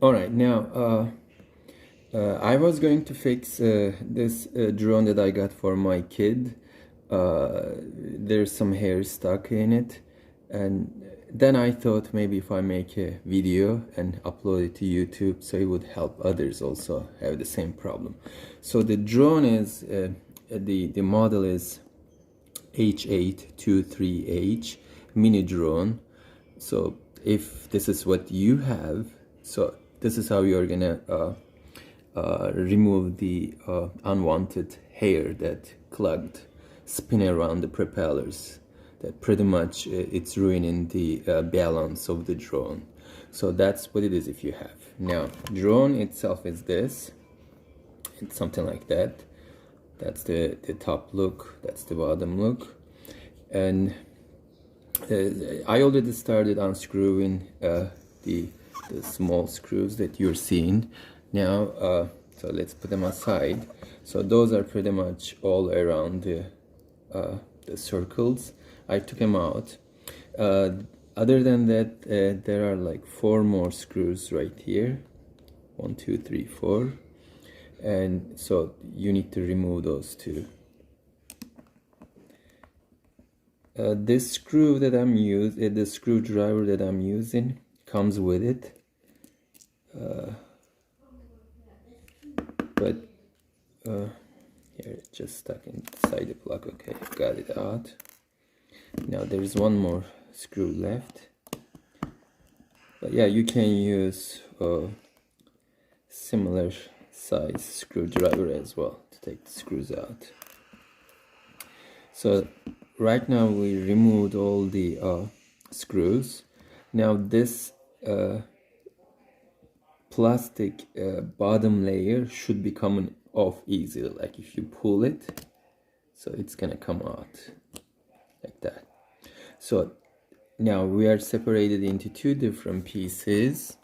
All right, now I was going to fix this drone that I got for my kid. There's some hair stuck in it, and then I thought maybe if I make a video and upload it to YouTube, so it would help others also have the same problem. So the drone is the model is H823H mini drone. So if this is what you have, so this is how you're gonna remove the unwanted hair that clogged, spin around the propellers. That pretty much it's ruining the balance of the drone. So that's what it is if you have. Now, drone itself is this. It's something like that. That's the top look. That's the bottom look. And I already started unscrewing the small screws that you're seeing now. So let's put them aside. So those are pretty much all around the circles. I took them out. Other than that, there are like 4 more screws right here. 1, 2, 3, 4. And so you need to remove those 2. This screw that I'm using, the screwdriver that I'm using, comes with it. But here it's just stuck inside the plug. Okay, got it out. Now there's 1 more screw left. But yeah, you can use a similar size screwdriver as well to take the screws out. So right now we removed all the screws. Now this plastic bottom layer should be coming off easily, like if you pull it, so it's gonna come out like that. So now we are separated into 2 different pieces,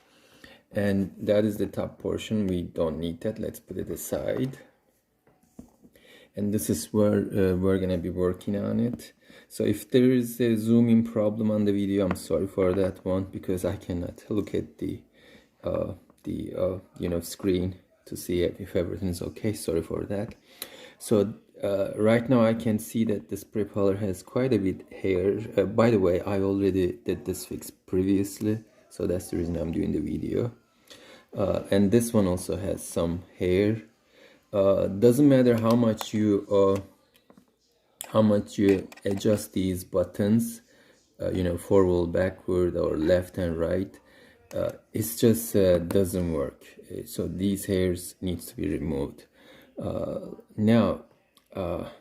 and that is the top portion. We don't need that, let's put it aside. And this is where we're gonna be working on it. So if there is a zooming problem on the video, I'm sorry for that one, because I cannot look at the screen to see if everything's okay. Sorry for that. So right now I can see that this propeller has quite a bit hair. By the way, I already did this fix previously, so that's the reason I'm doing the video. And this one also has some hair. Doesn't matter how much you adjust these buttons, forward, backward, or left and right. It's just doesn't work. So these hairs needs to be removed. Now to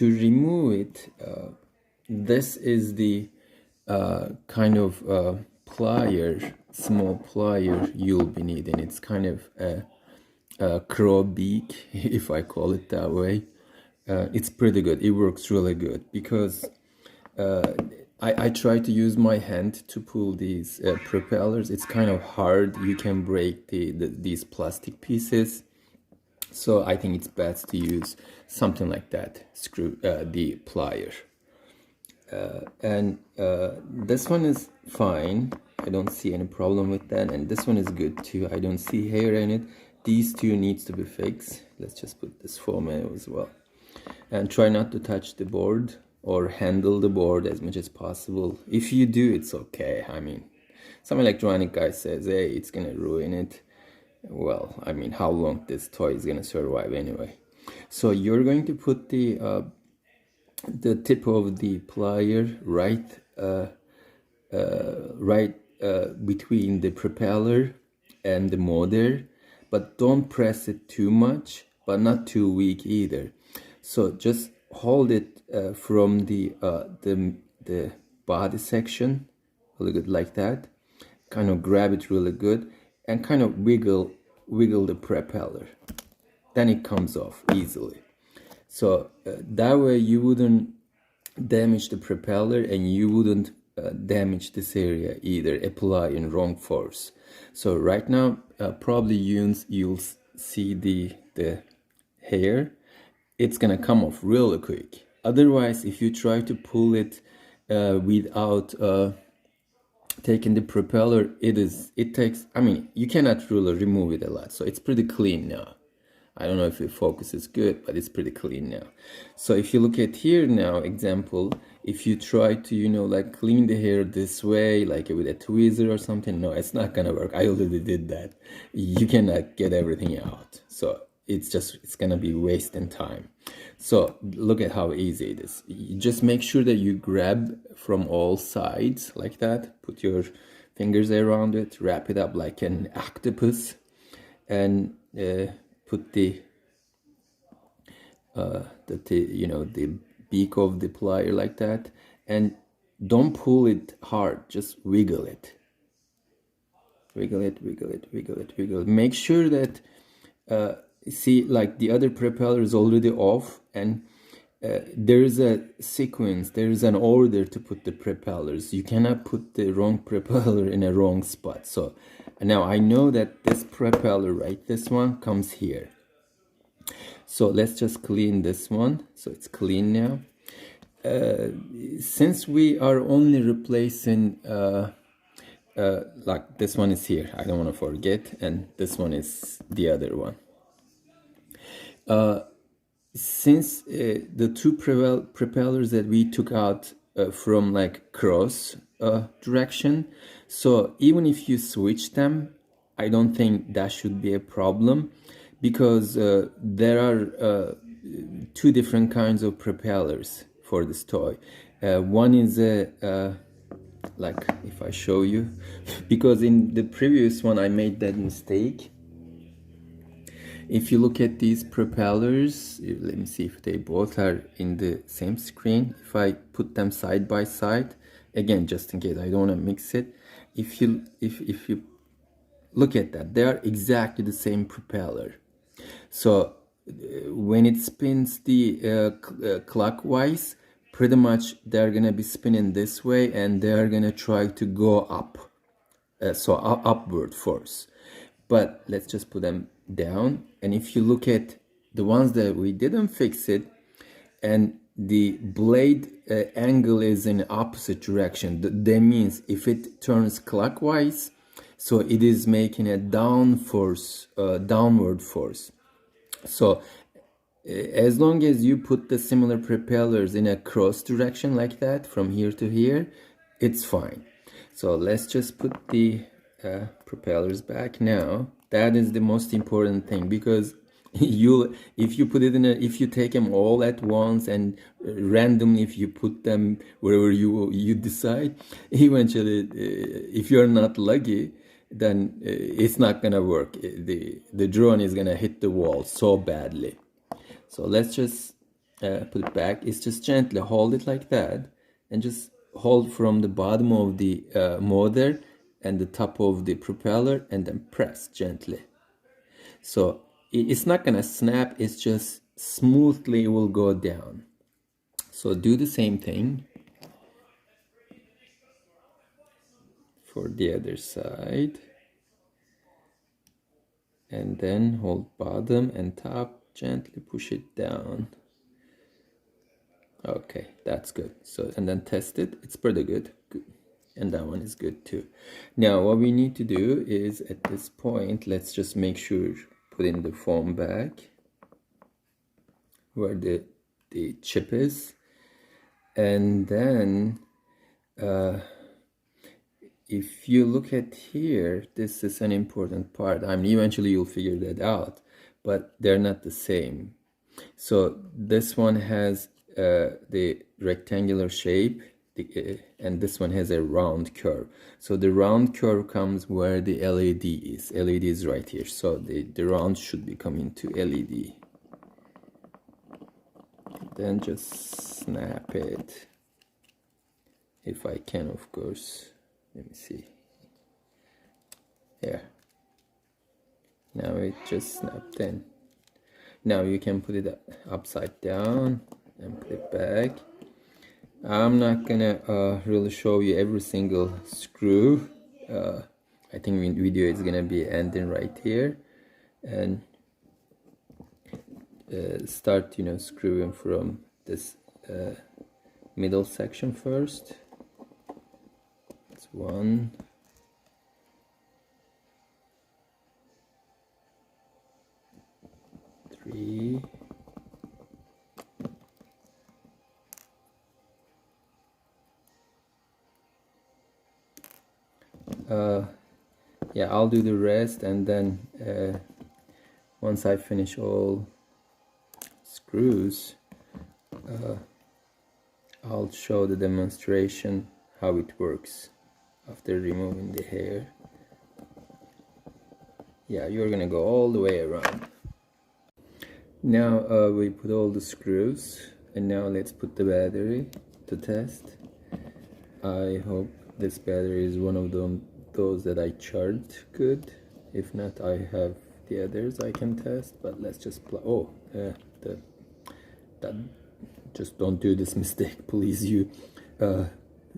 remove it, this is the kind of plier, small plier you'll be needing. It's kind of a crow beak, if I call it that way. It's pretty good. It works really good because I try to use my hand to pull these propellers. It's kind of hard. You can break these plastic pieces. So I think it's best to use something like that, the plier. And this one is fine. I don't see any problem with that. And this one is good too. I don't see hair in it. These 2 needs to be fixed. Let's just put this foam in as well. And try not to touch the board or handle the board as much as possible. If you do, it's okay. I mean, some electronic guy says, hey, it's gonna ruin it. Well, I mean, how long this toy is gonna survive anyway? So you're going to put the tip of the plier right between the propeller and the motor, but don't press it too much, but not too weak either. So just hold it from the body section really good, like that. Kind of grab it really good and kind of wiggle the propeller. Then it comes off easily. So that way you wouldn't damage the propeller and you wouldn't damage this area either, applying wrong force. So right now probably you'll see the hair. It's gonna come off really quick. Otherwise, if you try to pull it without taking the propeller, it takes, I mean, you cannot really remove it a lot, so it's pretty clean now. I don't know if the focus is good, but it's pretty clean now. So if you look at here now, example, if you try to, you know, like clean the hair this way, like with a tweezer or something, no, it's not gonna work. I already did that. You cannot get everything out. So it's gonna be wasting time. So look at how easy it is. You just make sure that you grab from all sides like that, put your fingers around it, wrap it up like an octopus, and put the you know, the beak of the plier like that, and don't pull it hard, just wiggle it, wiggle it, wiggle it, wiggle it, wiggle it. Make sure that see, like the other propeller is already off, and there is a sequence, there is an order to put the propellers. You cannot put the wrong propeller in a wrong spot. So now I know that this propeller, right, this one comes here. So let's just clean this one. So it's clean now. Since we are only replacing like this one is here, I don't want to forget, and this one is the other one. Since the two propellers that we took out from like cross direction, so even if you switch them, I don't think that should be a problem, because there are two different kinds of propellers for this toy. One is a like, if I show you, because in the previous one I made that mistake. If you look at these propellers, let me see if they both are in the same screen. If I put them side by side, again, just in case I don't want to mix it, if you look at that, they are exactly the same propeller. So when it spins the clockwise, pretty much they're gonna be spinning this way, and they're gonna try to go up, so upward force. But let's just put them down, and if you look at the ones that we didn't fix it, and the blade angle is in opposite direction, that means if it turns clockwise, so it is making a downward force. So as long as you put the similar propellers in a cross direction like that from here to here, it's fine. So let's just put the propellers back now. That is the most important thing, because if you put it in if you take them all at once and randomly, if you put them wherever you decide, eventually if you're not lucky, then it's not gonna work. The drone is gonna hit the wall so badly. So let's just put it back. It's just gently hold it like that, and just hold from the bottom of the motor and the top of the propeller, and then press gently. So it's not gonna snap, it's just smoothly will go down. So do the same thing for the other side, and then hold bottom and top, gently push it down. Okay, that's good. So, and then test it. It's pretty good. Good. And that one is good too. Now what we need to do is, at this point, let's just make sure, put in the foam back where the chip is, and then if you look at here, this is an important part. I mean, eventually you'll figure that out, but they're not the same. So this one has the rectangular shape, and this one has a round curve. So the round curve comes where the LED is. LED is right here. So the round should be coming to LED. Then just snap it, if I can, of course. Let me see. Yeah. Now it just snapped in. Now you can put it upside down and put it back. I'm not gonna really show you every single screw. I think the video is gonna be ending right here, and start, you know, screwing from this middle section first. Let's 1, three, yeah, I'll do the rest, and then once I finish all screws, I'll show the demonstration how it works after removing the hair. Yeah, you're gonna go all the way around. Now we put all the screws, and now let's put the battery to test. I hope this battery is one of those that I charged good. If not, I have the others I can test, but let's just just don't do this mistake, please. You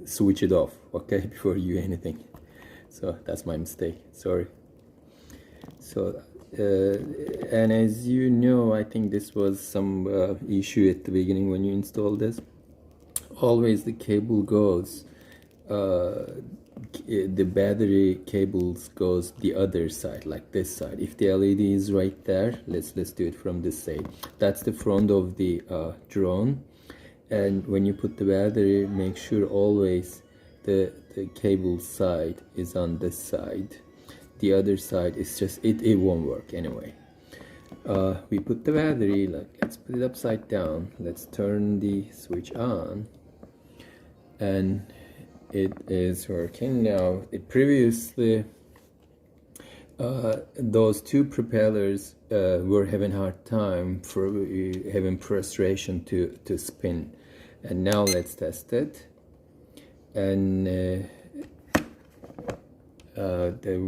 switch it off, okay, before you do anything. So that's my mistake, sorry. So and as you know, I think this was some issue at the beginning when you install this. Always the cable goes, the battery cables goes the other side, like this side. If the LED is right there, let's do it from this side. That's the front of the drone, and when you put the battery, make sure always the cable side is on this side. The other side is just it won't work anyway. We put the battery, like, let's put it upside down, let's turn the switch on, and it is working now. Previously those two propellers were having a hard time for having frustration to spin, and now let's test it. And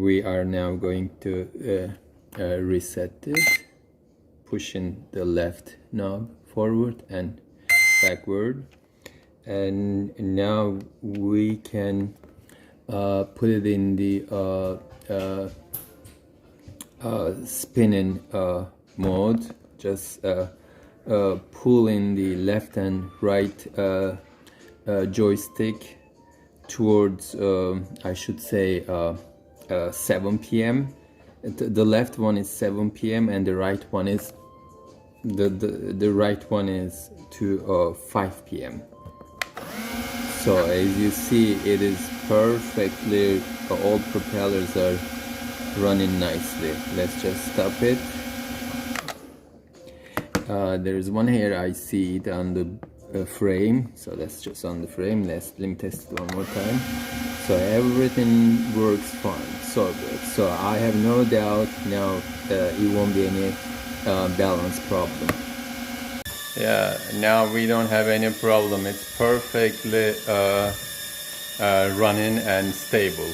we are now going to reset it, pushing the left knob forward and backward, and now we can put it in the spinning mode. Just pull in the left and right joystick towards I should say 7 p.m. The left one is 7 p.m. and the right one is the right one is to 5 p.m. So as you see, it is perfectly, all propellers are running nicely. Let's just stop it. There is one hair I see it on the frame, so that's just on the frame. Let me test it one more time. So everything works fine, so good. So I have no doubt now it won't be any balance problem. Yeah, now we don't have any problem. It's perfectly running and stable.